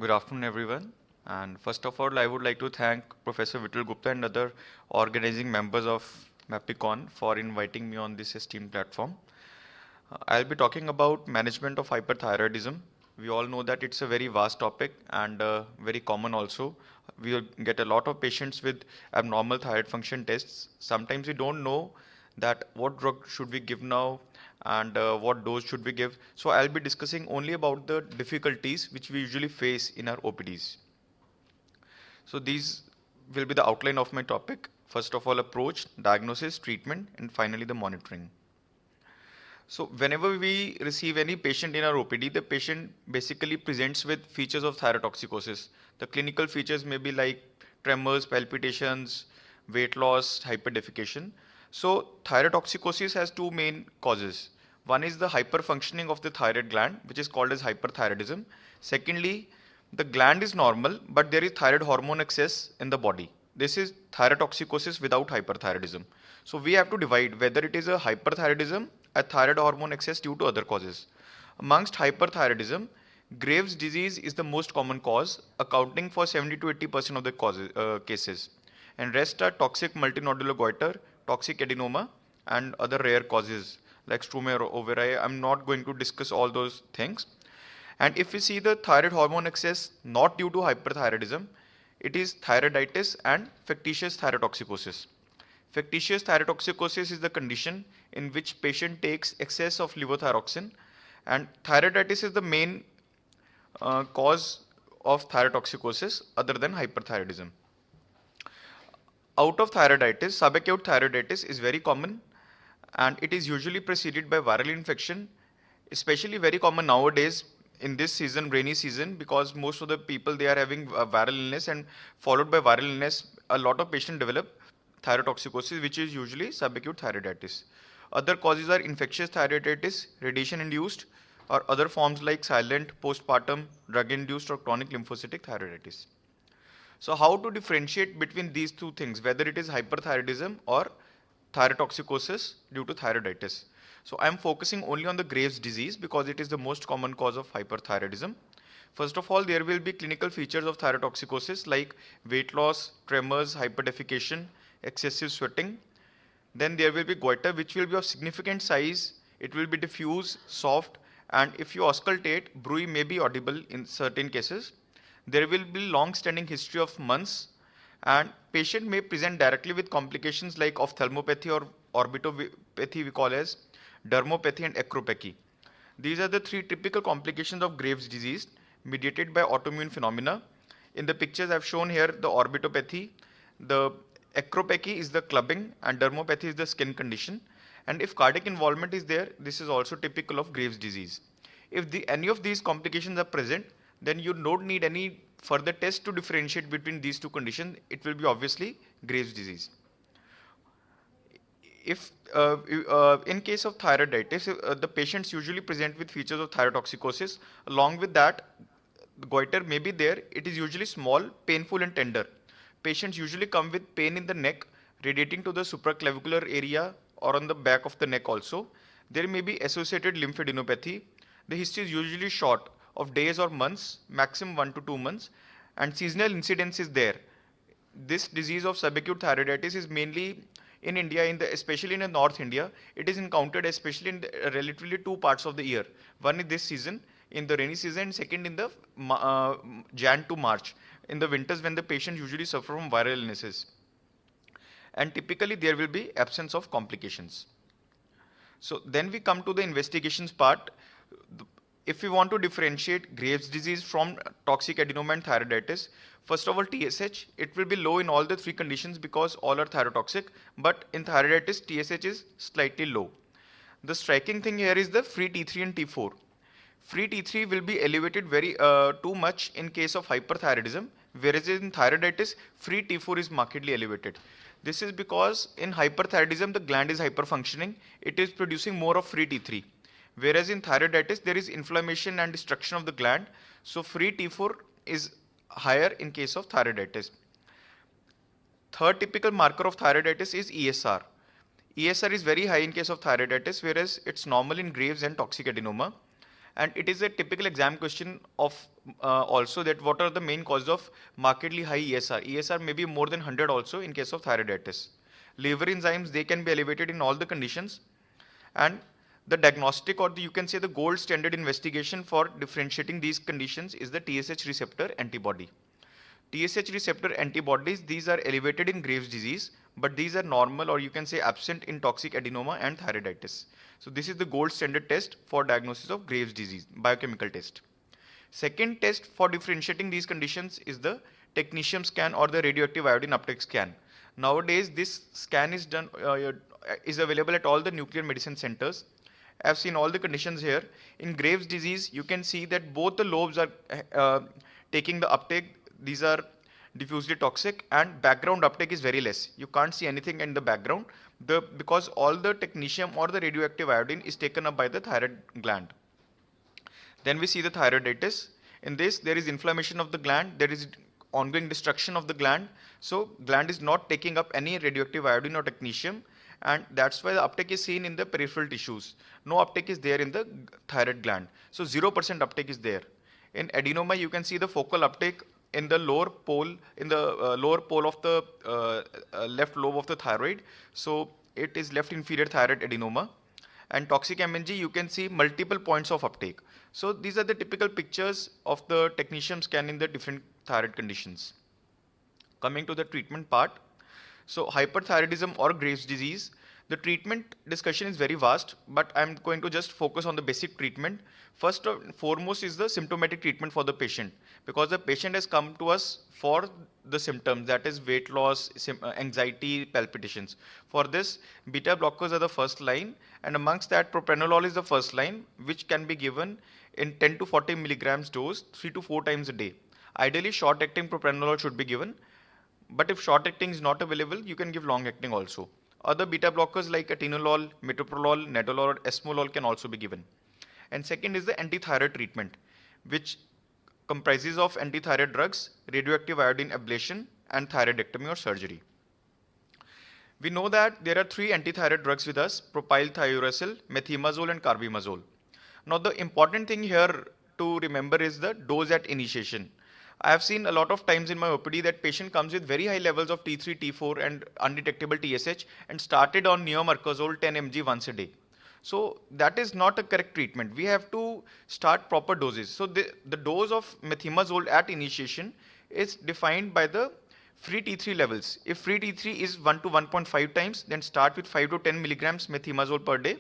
Good afternoon, everyone. And first of all, I would like to thank Professor Vitull Gupta and other organizing members of MAPICON for inviting me on this esteemed platform. I'll be talking about management of hyperthyroidism. We all know that it's a very vast topic and very common also. We will get a lot of patients with abnormal thyroid function tests. Sometimes we don't know that what drug should we give now and what dose should we give. So I'll be discussing only about the difficulties which we usually face in our OPDs. So these will be the outline of my topic. First of all, approach, diagnosis, treatment, and finally the monitoring. So whenever we receive any patient in our OPD, the patient basically presents with features of thyrotoxicosis. The clinical features may be like tremors, palpitations, weight loss, hyperdefecation. So thyrotoxicosis has two main causes. One is the hyperfunctioning of the thyroid gland, which is called as hyperthyroidism. Secondly, the gland is normal, but there is thyroid hormone excess in the body. This is thyrotoxicosis without hyperthyroidism. So we have to divide whether it is a hyperthyroidism, a thyroid hormone excess due to other causes. Amongst hyperthyroidism, Graves' disease is the most common cause, accounting for 70 to 80% of the cases. And rest are toxic multinodular goiter, toxic adenoma, and other rare causes like struma ovariae. I'm not going to discuss all those things. And if we see the thyroid hormone excess not due to hyperthyroidism, it is thyroiditis and factitious thyrotoxicosis. Factitious thyrotoxicosis is the condition in which patient takes excess of levothyroxine, and thyroiditis is the main cause of thyrotoxicosis other than hyperthyroidism. Out of thyroiditis, subacute thyroiditis is very common and it is usually preceded by viral infection, especially very common nowadays in this season, rainy season, because most of the people they are having viral illness, and followed by viral illness, a lot of patients develop thyrotoxicosis, which is usually subacute thyroiditis. Other causes are infectious thyroiditis, radiation induced, or other forms like silent, postpartum, drug induced, or chronic lymphocytic thyroiditis. So how to differentiate between these two things, whether it is hyperthyroidism or thyrotoxicosis due to thyroiditis? So I am focusing only on the Graves' disease because it is the most common cause of hyperthyroidism. First of all, there will be clinical features of thyrotoxicosis like weight loss, tremors, hyperdefecation, excessive sweating. Then there will be goiter, which will be of significant size. It will be diffuse, soft, and if you auscultate, bruit may be audible in certain cases. There will be long-standing history of months, and patient may present directly with complications like ophthalmopathy or orbitopathy, we call as dermopathy and acropathy. These are the three typical complications of Graves' disease mediated by autoimmune phenomena. In the pictures I've shown here, the orbitopathy, the acropathy is the clubbing, and dermopathy is the skin condition. And if cardiac involvement is there, this is also typical of Graves' disease. If any of these complications are present, then you don't need any further test to differentiate between these two conditions. It will be obviously Graves' disease. If in case of thyroiditis, the patients usually present with features of thyrotoxicosis. Along with that, the goiter may be there. It is usually small, painful, and tender. Patients usually come with pain in the neck, radiating to the supraclavicular area or on the back of the neck also. There may be associated lymphadenopathy. The history is usually short, of days or months, maximum 1 to 2 months, and seasonal incidence is there. This disease of subacute thyroiditis is mainly in India, especially in the North India. It is encountered especially in relatively two parts of the year. One is this season, in the rainy season, and second in the Jan to March, in the winters when the patients usually suffer from viral illnesses. And typically there will be absence of complications. So then we come to the investigations part. If we want to differentiate Graves' disease from toxic adenoma and thyroiditis, first of all, TSH, it will be low in all the three conditions because all are thyrotoxic, but in thyroiditis, TSH is slightly low. The striking thing here is the free T3 and T4. Free T3 will be elevated very too much in case of hyperthyroidism, whereas in thyroiditis, free T4 is markedly elevated. This is because in hyperthyroidism, the gland is hyperfunctioning. It is producing more of free T3. Whereas in thyroiditis, there is inflammation and destruction of the gland. So free T4 is higher in case of thyroiditis. Third typical marker of thyroiditis is ESR. ESR is very high in case of thyroiditis, whereas it's normal in Graves and toxic adenoma. And it is a typical exam question of also that what are the main causes of markedly high ESR. ESR may be more than 100 also in case of thyroiditis. Liver enzymes, they can be elevated in all the conditions. And the diagnostic, or you can say the gold standard investigation for differentiating these conditions, is the TSH receptor antibody. TSH receptor antibodies, these are elevated in Graves' disease, but these are normal, or you can say absent, in toxic adenoma and thyroiditis. So this is the gold standard test for diagnosis of Graves' disease, biochemical test. Second test for differentiating these conditions is the technetium scan or the radioactive iodine uptake scan. Nowadays, this scan is done is available at all the nuclear medicine centers. I've seen all the conditions here. In Graves' disease, you can see that both the lobes are taking the uptake. These are diffusely toxic, and background uptake is very less. You can't see anything in the background because all the technetium or the radioactive iodine is taken up by the thyroid gland. Then we see the thyroiditis. In this, there is inflammation of the gland, there is ongoing destruction of the gland. So gland is not taking up any radioactive iodine or technetium, and that's why the uptake is seen in the peripheral tissues. No uptake is there in the thyroid gland. So 0% uptake is there. In adenoma, you can see the focal uptake in the lower pole, in the lower pole of the left lobe of the thyroid. So it is left inferior thyroid adenoma. And toxic MNG, you can see multiple points of uptake. So these are the typical pictures of the technetium scan in the different thyroid conditions. Coming to the treatment part. So hyperthyroidism or Graves' disease, the treatment discussion is very vast, but I'm going to just focus on the basic treatment. First and foremost is the symptomatic treatment for the patient, because the patient has come to us for the symptoms, that is weight loss, anxiety, palpitations. For this, beta blockers are the first line, and amongst that propranolol is the first line, which can be given in 10 to 40 milligrams dose 3 to 4 times a day. Ideally, short acting propranolol should be given, but if short acting is not available, you can give long acting also. Other beta blockers like atenolol, metoprolol, nadolol, or esmolol can also be given. And second is the antithyroid treatment, which comprises of antithyroid drugs, radioactive iodine ablation, and thyroidectomy or surgery. We know that there are three antithyroid drugs with us: propylthiouracil, methimazole, and carbimazole. Now the important thing here to remember is the dose at initiation. I have seen a lot of times in my OPD that patient comes with very high levels of T3, T4 and undetectable TSH and started on neomercazole 10 mg once a day. So that is not a correct treatment. We have to start proper doses. So the dose of methimazole at initiation is defined by the free T3 levels. If free T3 is 1 to 1.5 times, then start with 5 to 10 milligrams methimazole per day.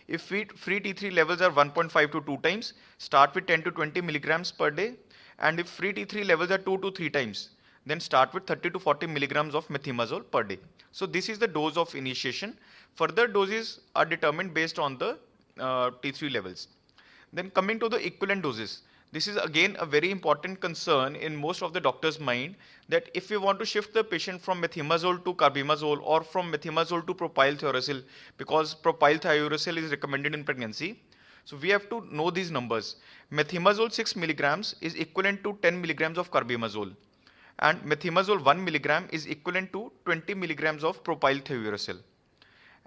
If free T3 levels are 1.5 to 2 times, start with 10 to 20 milligrams per day. And if free T3 levels are 2 to 3 times, then start with 30 to 40 milligrams of methimazole per day. So this is the dose of initiation. Further doses are determined based on the T3 levels. Then coming to the equivalent doses. This is again a very important concern in most of the doctors' mind, that if we want to shift the patient from methimazole to carbimazole or from methimazole to propylthiouracil, because propylthiouracil is recommended in pregnancy, so we have to know these numbers. Methimazole 6 milligrams is equivalent to 10 milligrams of carbimazole, and methimazole 1 milligram is equivalent to 20 milligrams of propylthiouracil.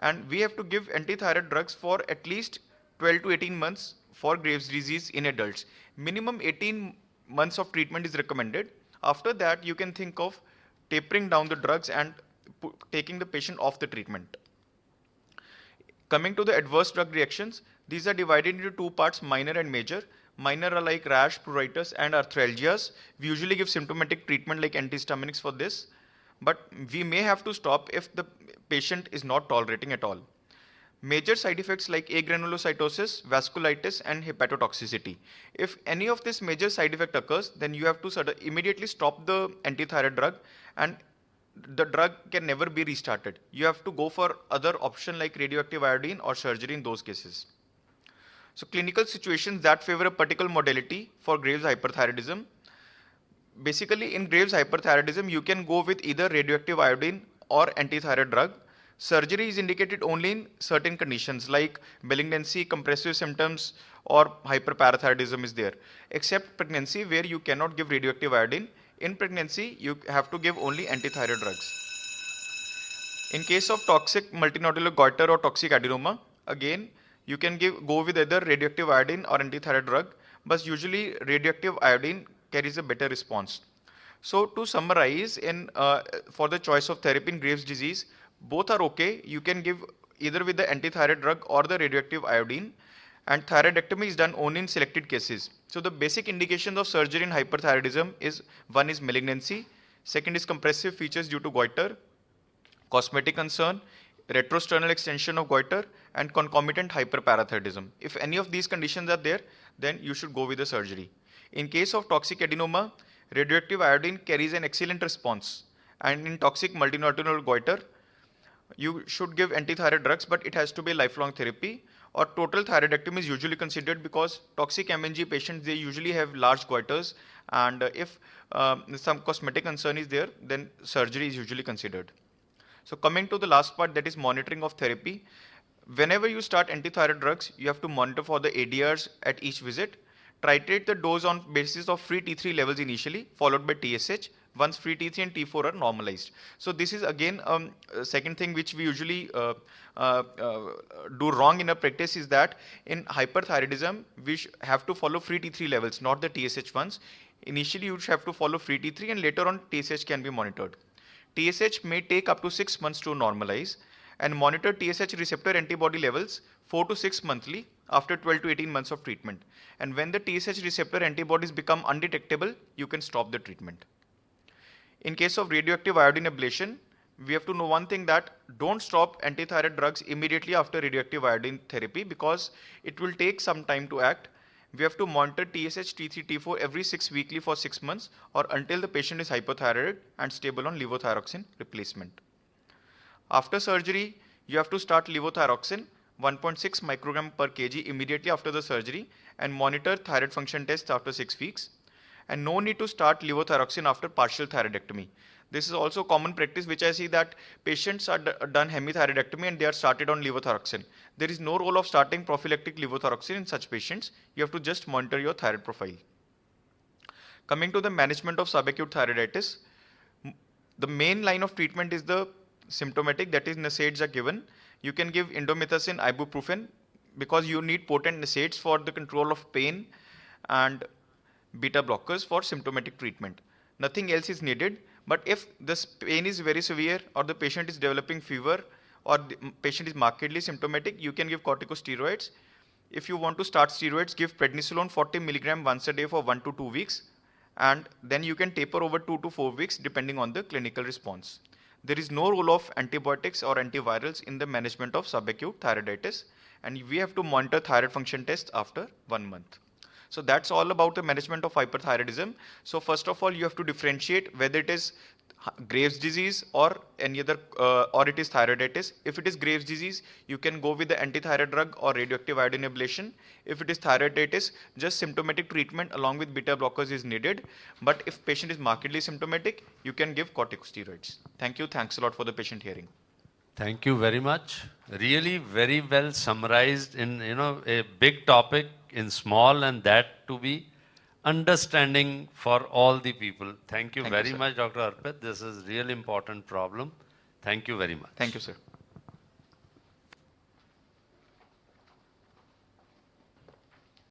And we have to give antithyroid drugs for at least 12 to 18 months for Graves' disease in adults. Minimum 18 months of treatment is recommended. After that, you can think of tapering down the drugs and taking the patient off the treatment. Coming to the adverse drug reactions, these are divided into two parts, minor and major. Minor are like rash, pruritus, and arthralgias. We usually give symptomatic treatment like antihistaminics for this, but we may have to stop if the patient is not tolerating at all. Major side effects like agranulocytosis, vasculitis, and hepatotoxicity. If any of this major side effect occurs, then you have to immediately stop the antithyroid drug, and the drug can never be restarted. You have to go for other option like radioactive iodine or surgery in those cases. So clinical situations that favor a particular modality for Graves' hyperthyroidism. Basically in Graves' hyperthyroidism, you can go with either radioactive iodine or antithyroid drug. Surgery is indicated only in certain conditions like malignancy, compressive symptoms, or hyperparathyroidism is there. Except pregnancy, where you cannot give radioactive iodine. In pregnancy, you have to give only antithyroid drugs. In case of toxic multinodular goiter or toxic adenoma, again, you can go with either radioactive iodine or antithyroid drug, but usually radioactive iodine carries a better response. So to summarize, for the choice of therapy in Graves' disease, both are okay. You can give either with the antithyroid drug or the radioactive iodine, and thyroidectomy is done only in selected cases. So the basic indications of surgery in hyperthyroidism is: one is malignancy, second is compressive features due to goiter, cosmetic concern, retrosternal extension of goiter, and concomitant hyperparathyroidism. If any of these conditions are there, then you should go with the surgery. In case of toxic adenoma, radioactive iodine carries an excellent response. And in toxic multinodular goiter, you should give antithyroid drugs, but it has to be lifelong therapy. Or total thyroidectomy is usually considered because toxic MNG patients, they usually have large goiters, and if some cosmetic concern is there, then surgery is usually considered. So coming to the last part, that is monitoring of therapy. Whenever you start antithyroid drugs, you have to monitor for the ADRs at each visit. Titrate the dose on basis of free T3 levels initially, followed by TSH, once free T3 and T4 are normalized. So this is again a second thing which we usually do wrong in our practice, is that in hyperthyroidism, we have to follow free T3 levels, not the TSH ones. Initially, you have to follow free T3, and later on TSH can be monitored. TSH may take up to 6 months to normalize, and monitor TSH receptor antibody levels 4 to 6 monthly after 12 to 18 months of treatment. And when the TSH receptor antibodies become undetectable, you can stop the treatment. In case of radioactive iodine ablation, we have to know one thing, that don't stop antithyroid drugs immediately after radioactive iodine therapy, because it will take some time to act. We have to monitor TSH, T3, T4 every 6 weekly for 6 months, or until the patient is hypothyroid and stable on levothyroxine replacement. After surgery, you have to start levothyroxine 1.6 microgram per kg immediately after the surgery, and monitor thyroid function tests after 6 weeks. And no need to start levothyroxine after partial thyroidectomy. This is also common practice which I see, that patients are done hemithyroidectomy and they are started on levothyroxine. There is no role of starting prophylactic levothyroxine in such patients. You have to just monitor your thyroid profile. Coming to the management of subacute thyroiditis, the main line of treatment is the symptomatic, that is NSAIDs are given. You can give indomethacin, ibuprofen, because you need potent NSAIDs for the control of pain, and beta blockers for symptomatic treatment. Nothing else is needed. But if this pain is very severe, or the patient is developing fever, or the patient is markedly symptomatic, you can give corticosteroids. If you want to start steroids, give prednisolone 40 milligram once a day for 1 to 2 weeks, and then you can taper over 2 to 4 weeks depending on the clinical response. There is no role of antibiotics or antivirals in the management of subacute thyroiditis, and we have to monitor thyroid function test after 1 month. So that's all about the management of hyperthyroidism. So first of all, you have to differentiate whether it is Graves' disease or any other, or it is thyroiditis. If it is Graves' disease, you can go with the antithyroid drug or radioactive iodine ablation. If it is thyroiditis, just symptomatic treatment along with beta blockers is needed. But if patient is markedly symptomatic, you can give corticosteroids. Thank you. Thanks a lot for the patient hearing. Thank you very much. Really very well summarized in a big topic in small, and that to be understanding for all the people. Thank you very much, Dr. Arpit. This is really important problem. Thank you very much. Thank you, sir.